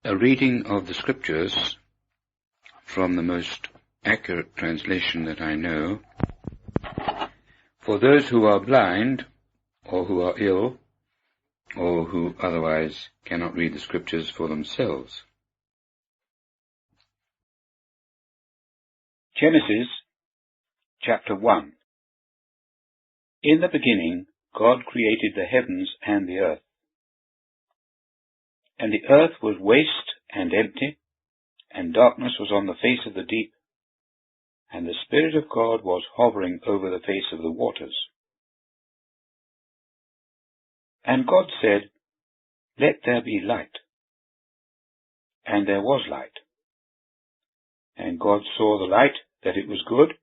A reading of the Scriptures from the most accurate translation that I know, for those who are blind, or who are ill, or who otherwise cannot read the Scriptures for themselves. Genesis chapter 1. In the beginning God created the heavens and the earth. And the earth was waste and empty, and darkness was on the face of the deep, and the Spirit of God was hovering over the face of the waters. And God said, "Let there be light." And there was light. And God saw the light, that it was good,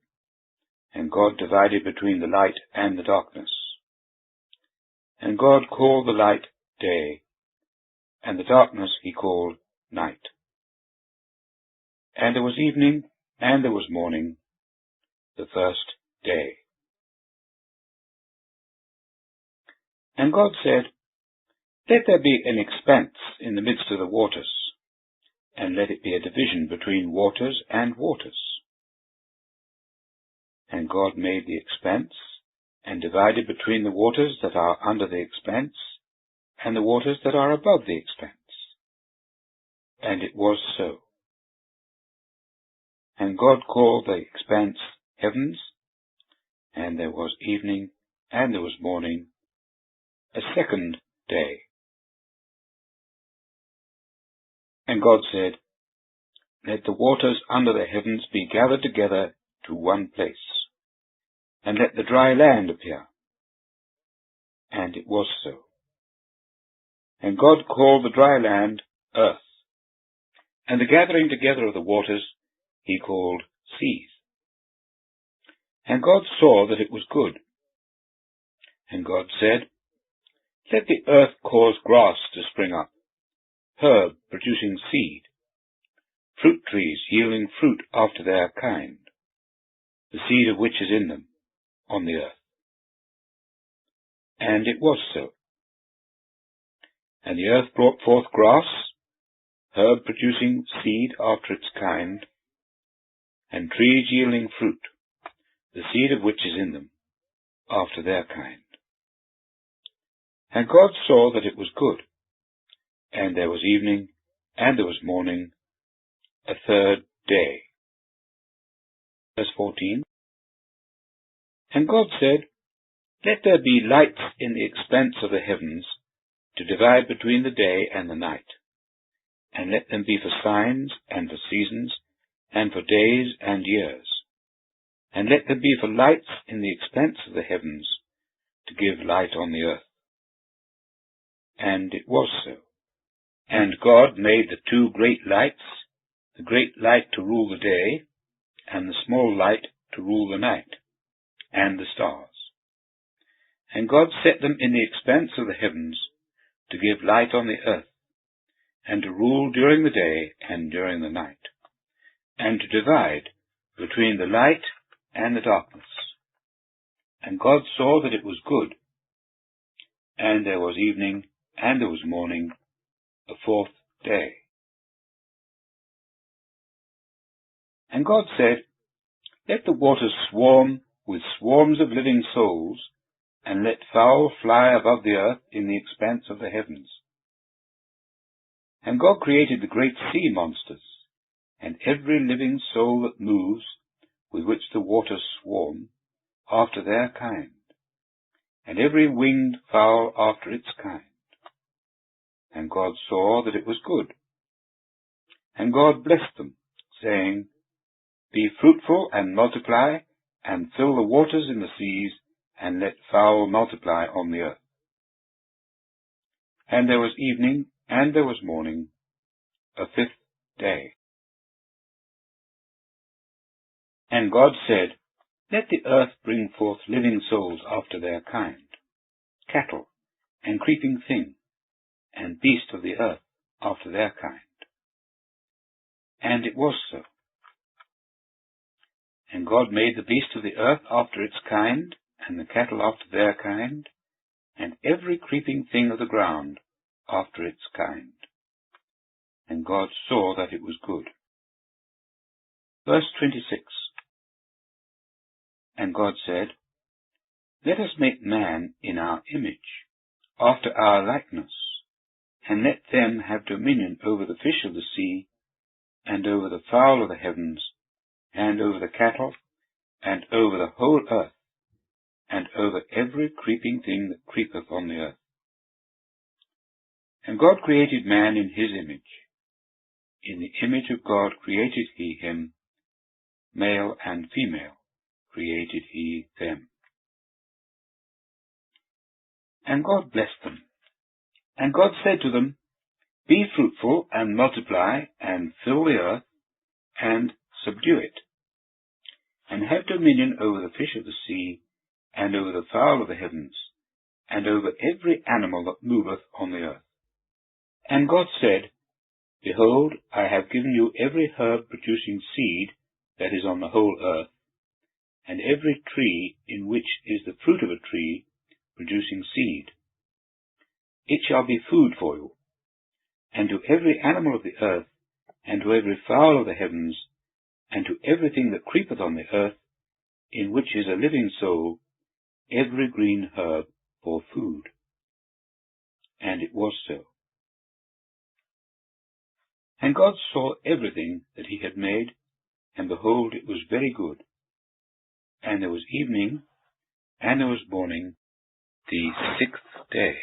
and God divided between the light and the darkness. And God called the light day, and the darkness he called night. And there was evening, and there was morning, the first day. And God said, "Let there be an expanse in the midst of the waters, and let it be a division between waters and waters." And God made the expanse, and divided between the waters that are under the expanse, and the waters that are above the expanse. And it was so. And God called the expanse heavens, and there was evening, and there was morning, a second day. And God said, "Let the waters under the heavens be gathered together to one place, and let the dry land appear." And it was so. And God called the dry land earth, and the gathering together of the waters he called seas. And God saw that it was good. And God said, "Let the earth cause grass to spring up, herb producing seed, fruit trees yielding fruit after their kind, the seed of which is in them, on the earth." And it was so. And the earth brought forth grass, herb producing seed after its kind, and trees yielding fruit, the seed of which is in them, after their kind. And God saw that it was good. And there was evening, and there was morning, a third day. Verse 14. And God said, "Let there be lights in the expanse of the heavens, to divide between the day and the night, and let them be for signs, and for seasons, and for days and years, and let them be for lights in the expanse of the heavens, to give light on the earth." And it was so. And God made the two great lights, the great light to rule the day, and the small light to rule the night, and the stars. And God set them in the expanse of the heavens, to give light on the earth, and to rule during the day and during the night, and to divide between the light and the darkness. And God saw that it was good. And there was evening, and there was morning, the fourth day. And God said, "Let the waters swarm with swarms of living souls, and let fowl fly above the earth in the expanse of the heavens." And God created the great sea monsters, and every living soul that moves, with which the waters swarm, after their kind, and every winged fowl after its kind. And God saw that it was good. And God blessed them, saying, "Be fruitful and multiply, and fill the waters in the seas, and let fowl multiply on the earth." And there was evening, and there was morning, a fifth day. And God said, "Let the earth bring forth living souls after their kind, cattle, and creeping thing, and beast of the earth after their kind." And it was so. And God made the beast of the earth after its kind, and the cattle after their kind, and every creeping thing of the ground after its kind. And God saw that it was good. Verse 26. And God said, Let us make man in our image, after our likeness, and let them have dominion over the fish of the sea, and over the fowl of the heavens, and over the cattle, and over the whole earth, and over every creeping thing that creepeth on the earth. And God created man in his image. In the image of God created he him, male and female created he them. And God blessed them. And God said to them, Be fruitful, and multiply, and fill the earth, and subdue it, and have dominion over the fish of the sea, and over the fowl of the heavens, and over every animal that moveth on the earth. And God said, Behold, I have given you every herb producing seed that is on the whole earth, and every tree in which is the fruit of a tree producing seed. It shall be food for you. And to every animal of the earth, and to every fowl of the heavens, and to everything that creepeth on the earth, in which is a living soul, every green herb for food. And it was so. And God saw everything that he had made, and behold, it was very good. And there was evening, and there was morning, the 6th day.